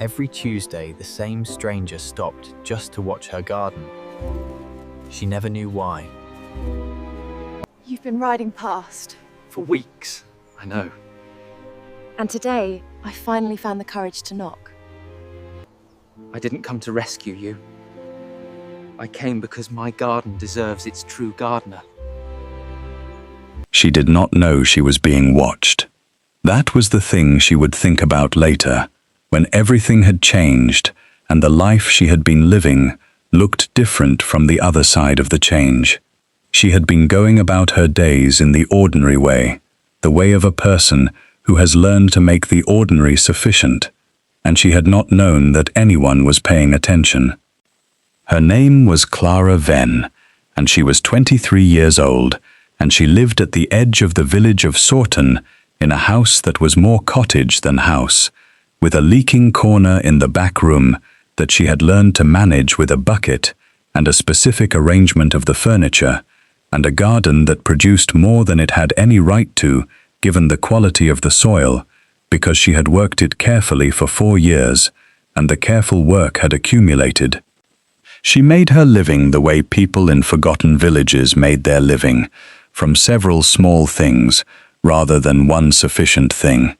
Every Tuesday, the same stranger stopped just to watch her garden. She never knew why. You've been riding past. For weeks, I know. And today, I finally found the courage to knock. I didn't come to rescue you. I came because my garden deserves its true gardener. She did not know she was being watched. That was the thing she would think about later, when everything had changed and the life she had been living looked different from the other side of the change. She had been going about her days in the ordinary way, the way of a person who has learned to make the ordinary sufficient, and she had not known that anyone was paying attention. Her name was Clara Venn, and she was 23 years old, and she lived at the edge of the village of Sorton in a house that was more cottage than house, with a leaking corner in the back room that she had learned to manage with a bucket and a specific arrangement of the furniture, and a garden that produced more than it had any right to, given the quality of the soil, because she had worked it carefully for 4 years, and the careful work had accumulated. She made her living the way people in forgotten villages made their living, from several small things rather than one sufficient thing.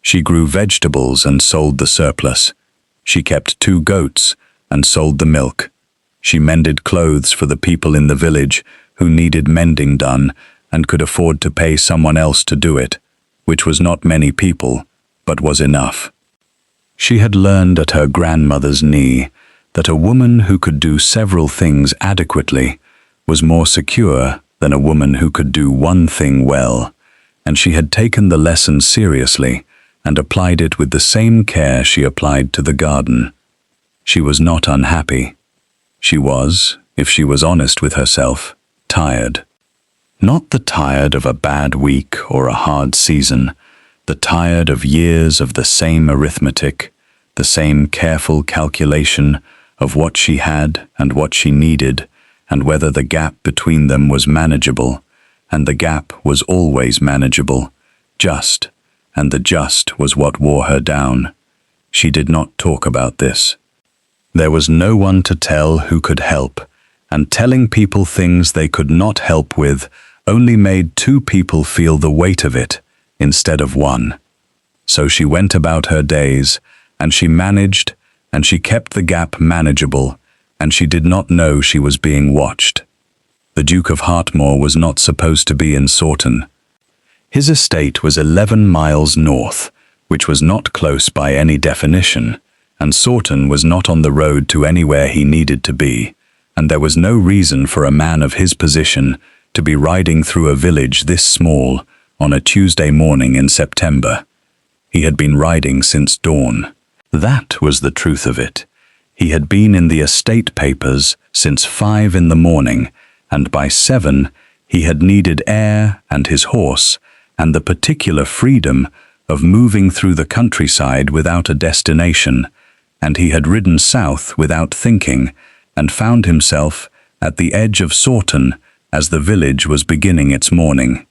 She grew vegetables and sold the surplus. She kept 2 goats and sold the milk. She mended clothes for the people in the village who needed mending done and could afford to pay someone else to do it, which was not many people, but was enough. She had learned at her grandmother's knee that a woman who could do several things adequately was more secure than a woman who could do one thing well, and she had taken the lesson seriously and applied it with the same care she applied to the garden. She was not unhappy. She was, if she was honest with herself, tired. Not the tired of a bad week or a hard season, the tired of years of the same arithmetic, the same careful calculation of what she had and what she needed, and whether the gap between them was manageable, and the gap was always manageable, just, and the just was what wore her down. She did not talk about this. There was no one to tell who could help, and telling people things they could not help with only made 2 people feel the weight of it instead of one. So she went about her days, and she managed, and she kept the gap manageable, and she did not know she was being watched. The Duke of Hartmore was not supposed to be in Sorton. His estate was 11 miles north, which was not close by any definition, and Sorton was not on the road to anywhere he needed to be, and there was no reason for a man of his position to be riding through a village this small on a Tuesday morning in September. He had been riding since dawn. That was the truth of it. He had been in the estate papers since 5 in the morning, and by 7 he had needed air and his horse and the particular freedom of moving through the countryside without a destination, and he had ridden south without thinking and found himself at the edge of Sorton as the village was beginning its morning.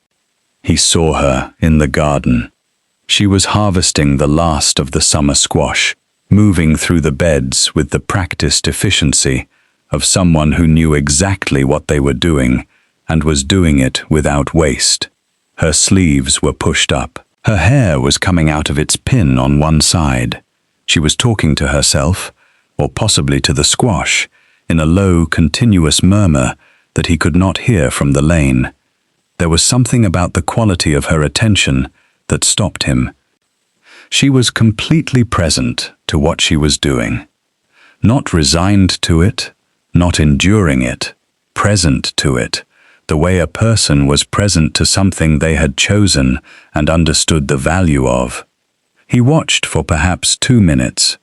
He saw her in the garden. She was harvesting the last of the summer squash, moving through the beds with the practiced efficiency of someone who knew exactly what they were doing and was doing it without waste. Her sleeves were pushed up. Her hair was coming out of its pin on one side. She was talking to herself, or possibly to the squash, in a low, continuous murmur that he could not hear from the lane. There was something about the quality of her attention that stopped him. She was completely present to what she was doing. Not resigned to it, not enduring it, present to it, the way a person was present to something they had chosen and understood the value of. He watched for perhaps 2 minutes.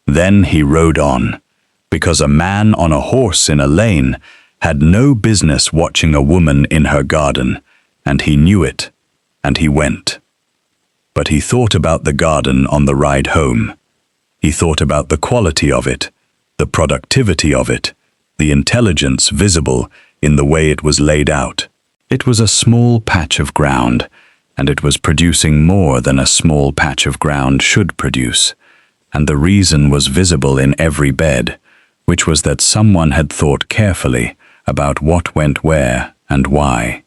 Then he rode on, because a man on a horse in a lane had no business watching a woman in her garden, and he knew it, and he went. But he thought about the garden on the ride home. He thought about the quality of it, the productivity of it, the intelligence visible in the way it was laid out. It was a small patch of ground, and it was producing more than a small patch of ground should produce. and the reason was visible in every bed, which was that someone had thought carefully about what went where and why.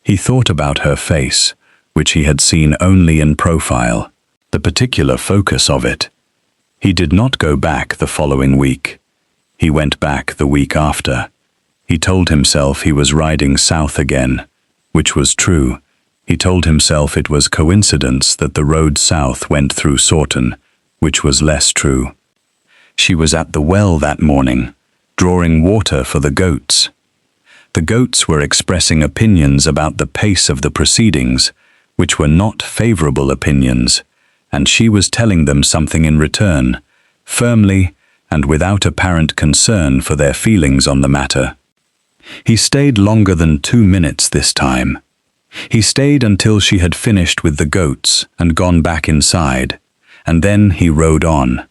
He thought about her face, which he had seen only in profile, the particular focus of it. He did not go back the following week. He went back the week after. He told himself he was riding south again, which was true. He told himself it was coincidence that the road south went through Sorton, which was less true. She was at the well that morning, drawing water for the goats. The goats were expressing opinions about the pace of the proceedings, which were not favorable opinions, and she was telling them something in return, firmly and without apparent concern for their feelings on the matter. He stayed longer than 2 minutes this time. He stayed until she had finished with the goats and gone back inside, and then he rode on.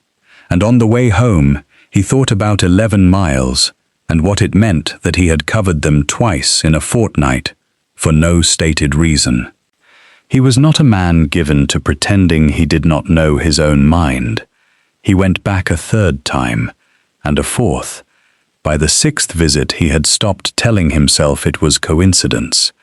And on the way home, he thought about 11 miles, and what it meant that he had covered them twice in a fortnight, for no stated reason. He was not a man given to pretending he did not know his own mind. He went back a 3rd time, and a 4th. By the 6th visit he had stopped telling himself it was coincidence.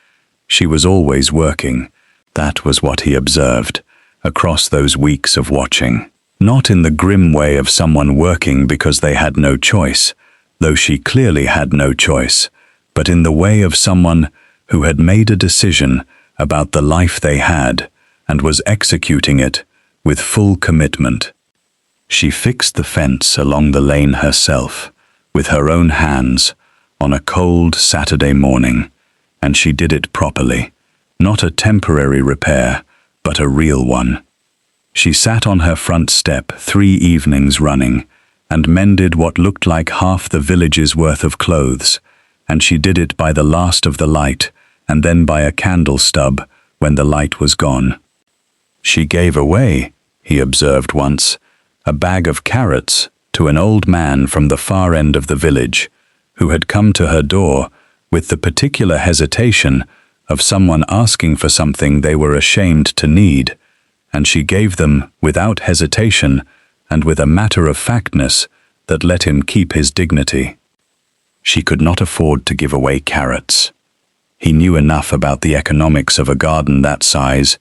She was always working. That was what he observed, across those weeks of watching. Not in the grim way of someone working because they had no choice, though she clearly had no choice, but in the way of someone who had made a decision about the life they had and was executing it with full commitment. She fixed the fence along the lane herself, with her own hands, on a cold Saturday morning, and she did it properly, not a temporary repair, but a real one. She sat on her front step 3 evenings running, and mended what looked like half the village's worth of clothes, and she did it by the last of the light, and then by a candle stub when the light was gone. She gave away, he observed once, a bag of carrots to an old man from the far end of the village, who had come to her door with the particular hesitation of someone asking for something they were ashamed to need, and she gave them without hesitation and with a matter-of-factness that let him keep his dignity. She could not afford to give away carrots. He knew enough about the economics of a garden that size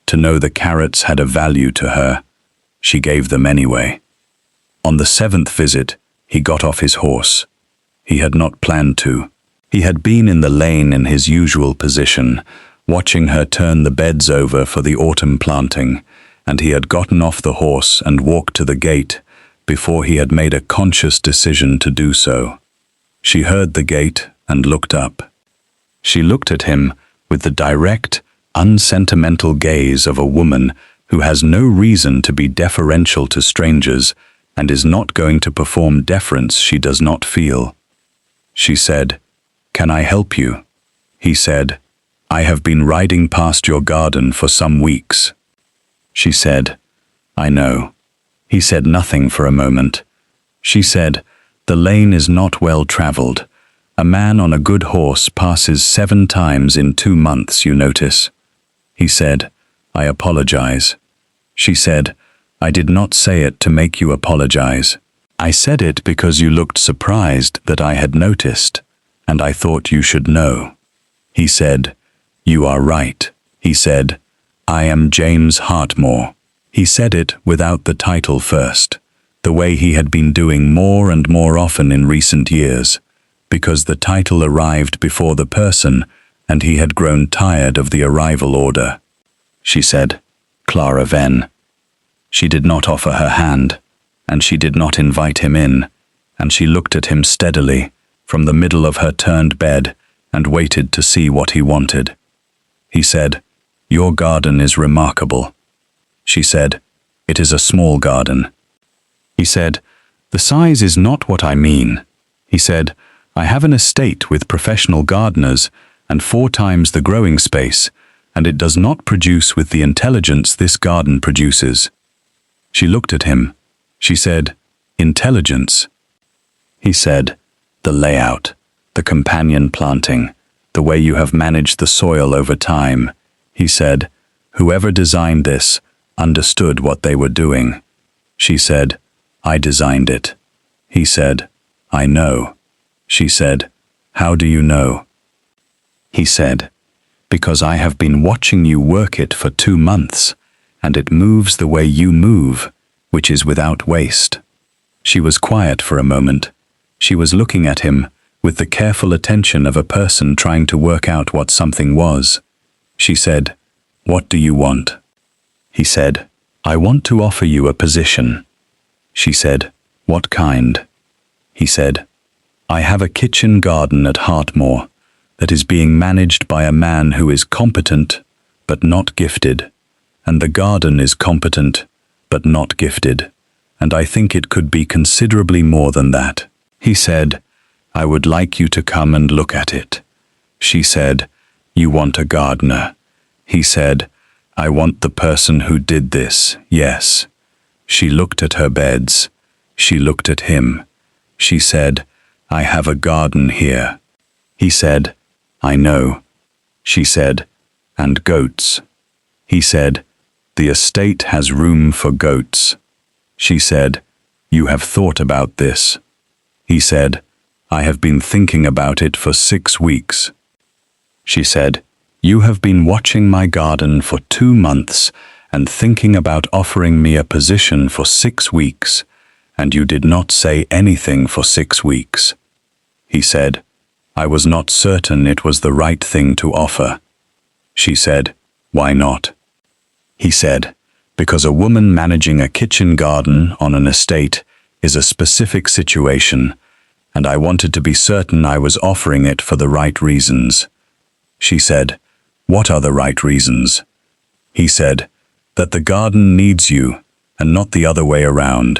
to know the carrots had a value to her. She gave them anyway. On the 7th visit, he got off his horse. He had not planned to. He had been in the lane in his usual position, watching her turn the beds over for the autumn planting, and he had gotten off the horse and walked to the gate before he had made a conscious decision to do so. She heard the gate and looked up. She looked at him with the direct, unsentimental gaze of a woman who has no reason to be deferential to strangers and is not going to perform deference she does not feel. She said, "Can I help you?" He said, "I have been riding past your garden for some weeks." She said, "I know." He said nothing for a moment. She said, "The lane is not well traveled. A man on a good horse passes 7 times in 2 months, you notice." He said, "I apologize." She said, "I did not say it to make you apologize. I said it because you looked surprised that I had noticed, and I thought you should know." He said, "You are right." He said, "I am James Hartmore." He said it without the title first, the way he had been doing more and more often in recent years, because the title arrived before the person and he had grown tired of the arrival order. She said, "Clara Venn." She did not offer her hand, and she did not invite him in, and she looked at him steadily from the middle of her turned bed and waited to see what he wanted. He said, "Your garden is remarkable." She said, "It is a small garden." He said, "The size is not what I mean." He said, "I have an estate with professional gardeners and 4 times the growing space, and it does not produce with the intelligence this garden produces." She looked at him. She said, "Intelligence?" He said, "The layout, the companion planting, the way you have managed the soil over time." He said, "Whoever designed this understood what they were doing." She said, "I designed it." He said, "I know." She said, "How do you know?" He said, "Because I have been watching you work it for 2 months, and it moves the way you move, which is without waste." She was quiet for a moment. She was looking at him with the careful attention of a person trying to work out what something was. She said, "What do you want?" He said, "I want to offer you a position." She said, "What kind?" He said, "I have a kitchen garden at Hartmoor that is being managed by a man who is competent but not gifted, and the garden is competent but not gifted, and I think it could be considerably more than that." He said, "I would like you to come and look at it." She said, "You want a gardener?" He said, "I want the person who did this, yes." She looked at her beds. She looked at him. She said, "I have a garden here." He said, "I know." She said, "And goats." He said, "The estate has room for goats." She said, "You have thought about this." He said, "I have been thinking about it for 6 weeks." She said, "You have been watching my garden for 2 months and thinking about offering me a position for 6 weeks, and you did not say anything for 6 weeks." He said, "I was not certain it was the right thing to offer." She said, "Why not?" He said, "Because a woman managing a kitchen garden on an estate is a specific situation, and I wanted to be certain I was offering it for the right reasons." She said, "What are the right reasons?" He said, "That the garden needs you, and not the other way around."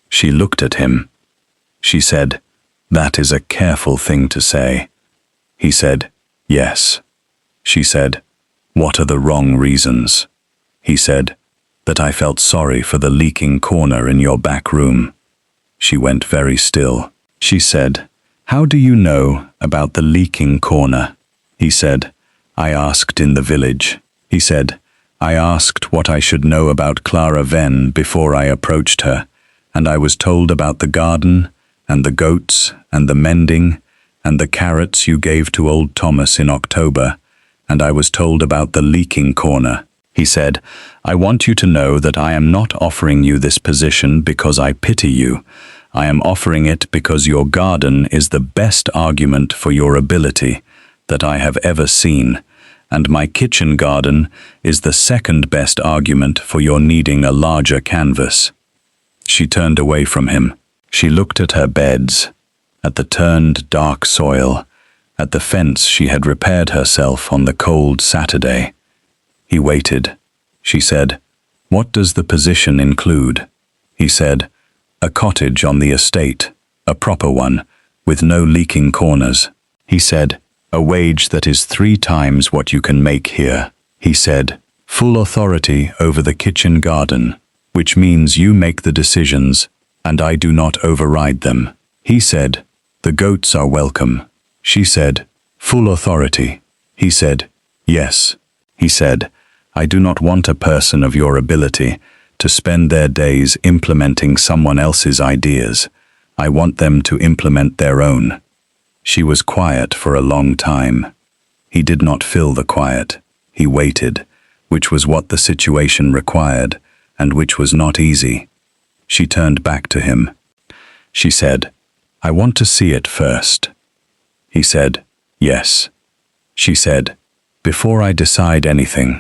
She looked at him. She said, "That is a careful thing to say." He said, "Yes." She said, "What are the wrong reasons?" He said, "That I felt sorry for the leaking corner in your back room." She went very still. She said, "How do you know about the leaking corner?" He said, "I asked in the village." He said, "I asked what I should know about Clara Venn before I approached her, and I was told about the garden, and the goats, and the mending, and the carrots you gave to old Thomas in October, and I was told about the leaking corner." He said, "I want you to know that I am not offering you this position because I pity you. I am offering it because your garden is the best argument for your ability that I have ever seen, and my kitchen garden is the second best argument for your needing a larger canvas." She turned away from him. She looked at her beds, at the turned dark soil, at the fence she had repaired herself on the cold Saturday. He waited. She said, "What does the position include?" He said, "A cottage on the estate, a proper one, with no leaking corners." He said, "A wage that is 3 times what you can make here." He said, "Full authority over the kitchen garden, which means you make the decisions, and I do not override them." He said, "The goats are welcome." She said, "Full authority." He said, "Yes." He said, "I do not want a person of your ability to spend their days implementing someone else's ideas. I want them to implement their own." She was quiet for a long time. He did not fill the quiet. He waited, which was what the situation required, and which was not easy. She turned back to him. She said, "I want to see it first." He said, "Yes." She said, "Before I decide anything,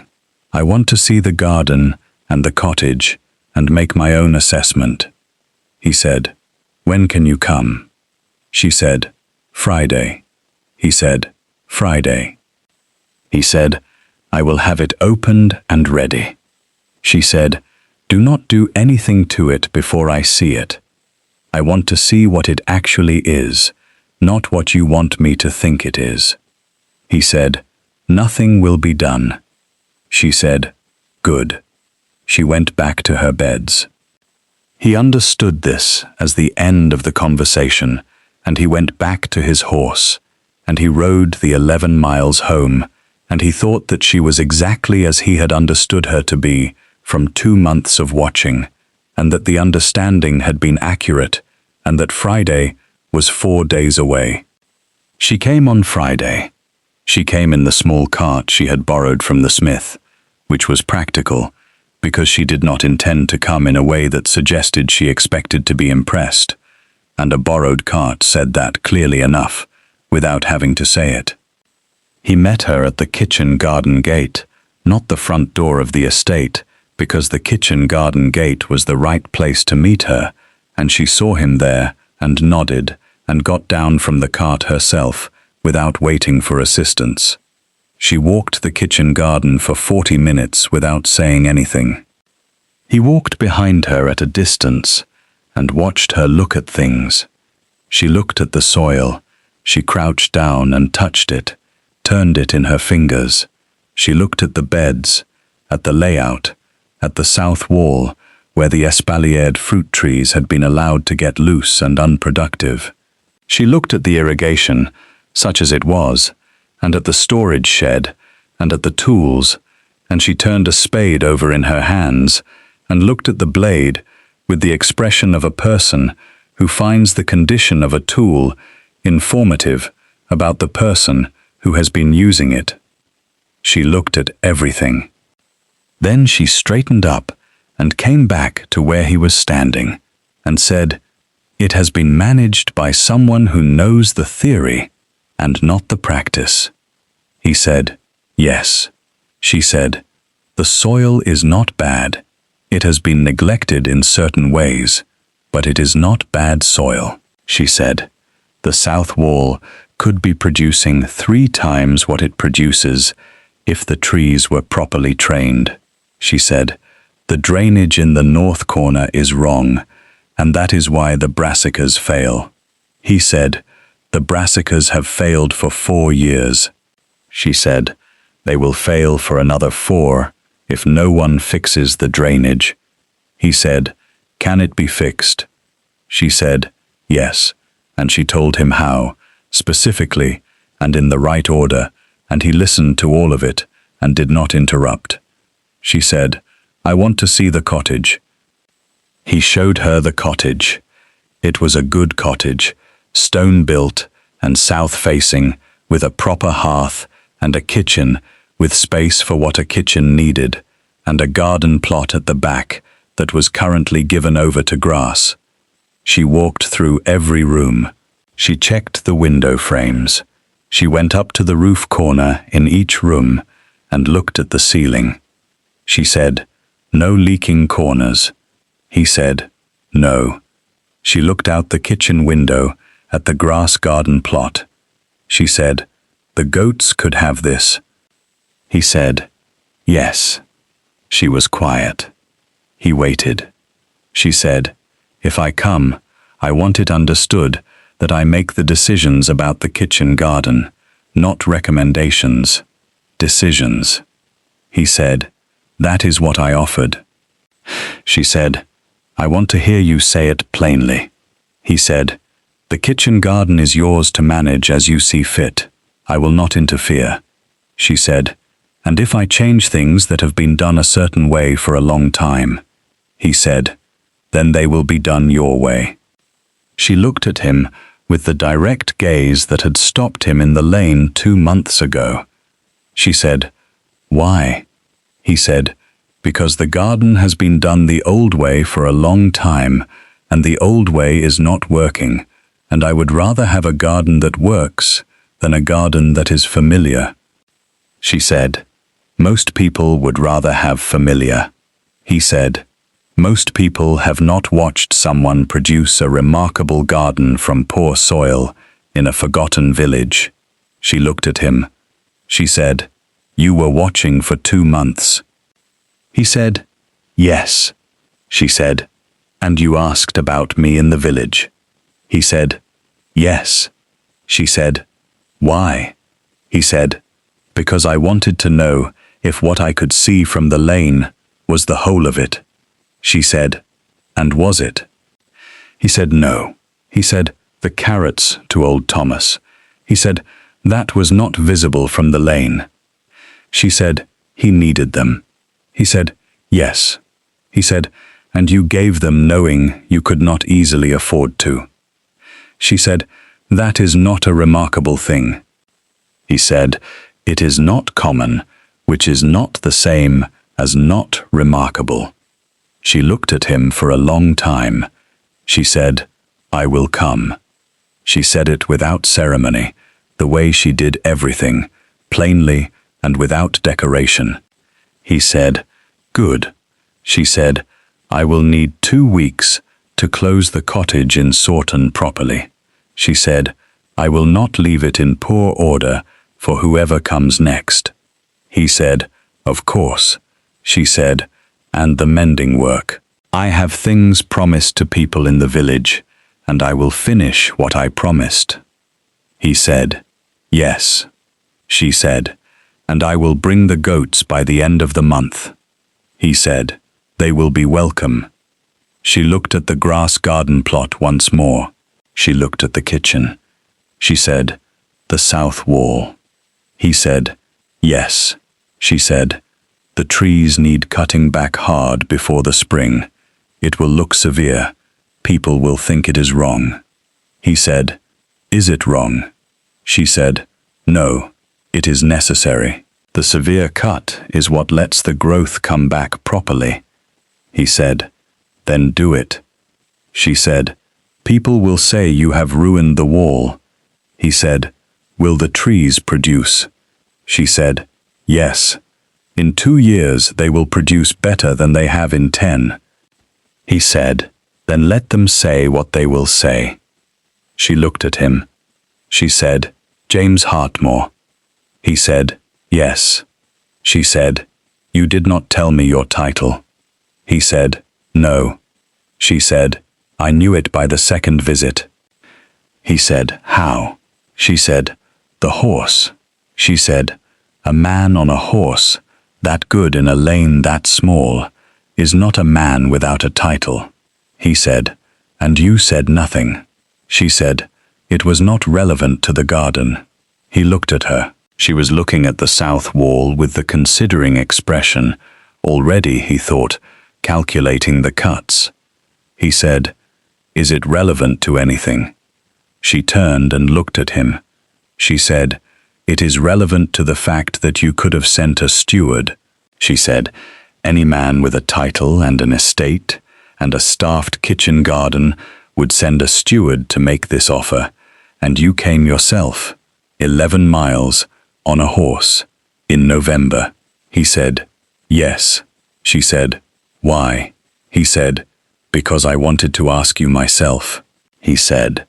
I want to see the garden and the cottage and make my own assessment." He said, "When can you come?" She said, "Friday." He said, "Friday." He said, "I will have it opened and ready." She said, "Do not do anything to it before I see it. I want to see what it actually is, not what you want me to think it is." He said, "Nothing will be done." She said, "Good." She went back to her beds. He understood this as the end of the conversation, and he went back to his horse, and he rode the 11 miles home, and he thought that she was exactly as he had understood her to be from 2 months of watching, and that the understanding had been accurate, and that Friday was 4 days away. She came on Friday. She came in the small cart she had borrowed from the smith, which was practical, because she did not intend to come in a way that suggested she expected to be impressed, and a borrowed cart said that clearly enough, without having to say it. He met her at the kitchen garden gate, not the front door of the estate, because the kitchen garden gate was the right place to meet her, and she saw him there and nodded and got down from the cart herself without waiting for assistance. She walked the kitchen garden for 40 minutes without saying anything. He walked behind her at a distance and watched her look at things. She looked at the soil. She crouched down and touched it, turned it in her fingers. She looked at the beds, at the layout, at the south wall, where the espaliered fruit trees had been allowed to get loose and unproductive. She looked at the irrigation, such as it was, and at the storage shed, and at the tools, and she turned a spade over in her hands, and looked at the blade with the expression of a person who finds the condition of a tool informative about the person who has been using it. She looked at everything. Then she straightened up and came back to where he was standing, and said, "It has been managed by someone who knows the theory and not the practice." He said, "Yes." She said, "The soil is not bad. It has been neglected in certain ways, but it is not bad soil." She said, "The south wall could be producing 3 times what it produces if the trees were properly trained." She said, "The drainage in the north corner is wrong, and that is why the brassicas fail." He said, "The brassicas have failed for 4 years." She said, "They will fail for another 4 if no one fixes the drainage." He said, "Can it be fixed?" She said, "Yes," and she told him how, specifically and in the right order, and he listened to all of it and did not interrupt. She said, "I want to see the cottage." He showed her the cottage. It was a good cottage, stone-built and south-facing, with a proper hearth and a kitchen with space for what a kitchen needed, and a garden plot at the back that was currently given over to grass. She walked through every room. She checked the window frames. She went up to the roof corner in each room and looked at the ceiling. She said, "No leaking corners." He said, "No." She looked out the kitchen window at the grass garden plot. She said, "The goats could have this." He said, "Yes." She was quiet. He waited. She said, "If I come, I want it understood that I make the decisions about the kitchen garden, not recommendations, decisions." He said, "That is what I offered." She said, "I want to hear you say it plainly." He said, "The kitchen garden is yours to manage as you see fit. I will not interfere." She said, "And if I change things that have been done a certain way for a long time?" He said, "Then they will be done your way." She looked at him with the direct gaze that had stopped him in the lane 2 months ago. She said, "Why?" He said, "Because the garden has been done the old way for a long time, and the old way is not working, and I would rather have a garden that works than a garden that is familiar." She said, "Most people would rather have familiar." He said, "Most people have not watched someone produce a remarkable garden from poor soil in a forgotten village." She looked at him. She said, "You were watching for 2 months." He said, "Yes." She said, "And you asked about me in the village?" He said, "Yes." She said, "Why?" He said, "Because I wanted to know if what I could see from the lane was the whole of it." She said, "And was it?" He said, "No." He said, "The carrots to old Thomas." He said, "That was not visible from the lane." She said, "He needed them." He said, "Yes." He said, and you gave them knowing you could not easily afford to. She said, "That is not a remarkable thing." He said, "It is not common, which is not the same as not remarkable." She looked at him for a long time. She said, "I will come." She said it without ceremony, the way she did everything, plainly and without decoration. He said, "Good." She said, "I will need 2 weeks to close the cottage in Sawton properly." She said, "I will not leave it in poor order for whoever comes next." He said, "Of course." She said, "And the mending work. I have things promised to people in the village, and I will finish what I promised." He said, "Yes." She said, "And I will bring the goats by the end of the month." He said, "They will be welcome." She looked at the grass garden plot once more. She looked at the kitchen. She said, "The south wall." He said, "Yes." She said, "The trees need cutting back hard before the spring. It will look severe. People will think it is wrong." He said, "Is it wrong?" She said, "No, it is necessary. The severe cut is what lets the growth come back properly." He said, "Then do it." She said, "People will say you have ruined the wall." He said, "Will the trees produce?" She said, "Yes. In 2 years they will produce better than they have in 10. He said, "Then let them say what they will say." She looked at him. She said, "James Hartmore." He said, "Yes." She said, "You did not tell me your title." He said, "No." She said, "I knew it by the second visit." He said, "How?" She said, "The horse." She said, "A man on a horse, that good in a lane that small, is not a man without a title." He said, "And you said nothing." She said, "It was not relevant to the garden." He looked at her. She was looking at the south wall with the considering expression, already, he thought, calculating the cuts. He said, "Is it relevant to anything?" She turned and looked at him. She said, "It is relevant to the fact that you could have sent a steward." She said, "Any man with a title and an estate and a staffed kitchen garden would send a steward to make this offer, and you came yourself, 11 miles, on a horse, in November." He said, "Yes." She said, "Why?" He said, "Because I wanted to ask you myself." He said,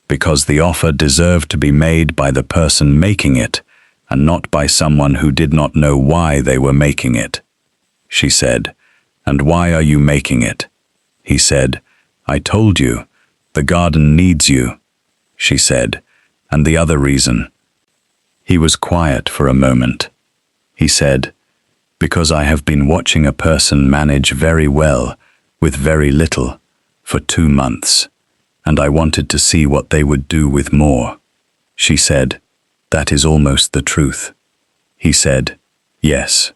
"Because the offer deserved to be made by the person making it, and not by someone who did not know why they were making it." She said, "And why are you making it?" He said, "I told you, the garden needs you." She said, "And the other reason?" He was quiet for a moment. He said, "Because I have been watching a person manage very well, with very little, for 2 months, and I wanted to see what they would do with more." She said, "That is almost the truth." He said, "Yes."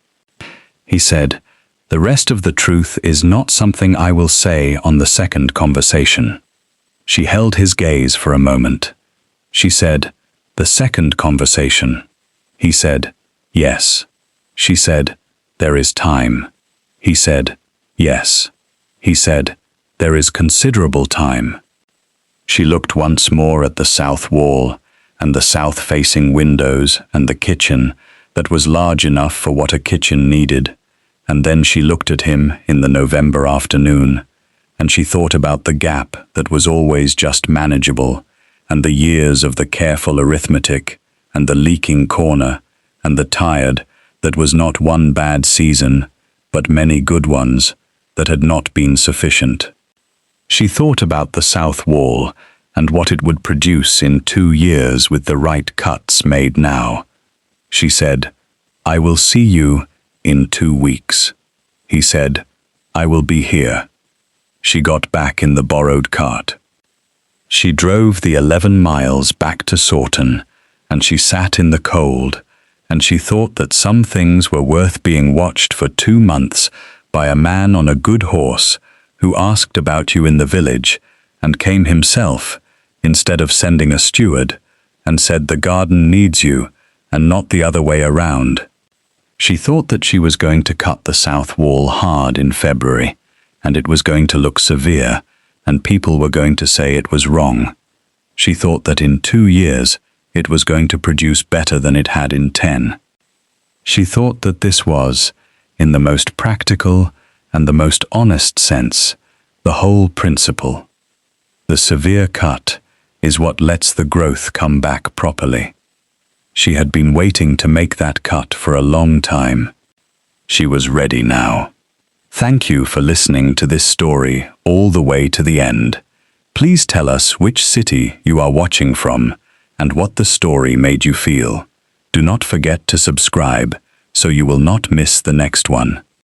He said, "The rest of the truth is not something I will say on the second conversation." She held his gaze for a moment. She said, "The second conversation." He said, "Yes." She said, "There is time." He said, "Yes." He said, "There is considerable time." She looked once more at the south wall and the south-facing windows and the kitchen that was large enough for what a kitchen needed, and then she looked at him in the November afternoon, and she thought about the gap that was always just manageable, and the years of the careful arithmetic, and the leaking corner, and the tired that was not one bad season, but many good ones that had not been sufficient. She thought about the south wall and what it would produce in 2 years with the right cuts made now. She said, "I will see you in 2 weeks." He said, "I will be here." She got back in the borrowed cart. She drove the 11 miles back to Sawton, and she sat in the cold, and she thought that some things were worth being watched for 2 months by a man on a good horse who asked about you in the village and came himself instead of sending a steward, and said the garden needs you and not the other way around. She thought that she was going to cut the south wall hard in February, and it was going to look severe, and people were going to say it was wrong. She thought that in 2 years it was going to produce better than it had in 10. She thought that this was, in the most practical and the most honest sense, the whole principle. The severe cut is what lets the growth come back properly. She had been waiting to make that cut for a long time. She was ready now. Thank you for listening to this story all the way to the end. Please tell us which city you are watching from and what the story made you feel. Do not forget to subscribe so you will not miss the next one.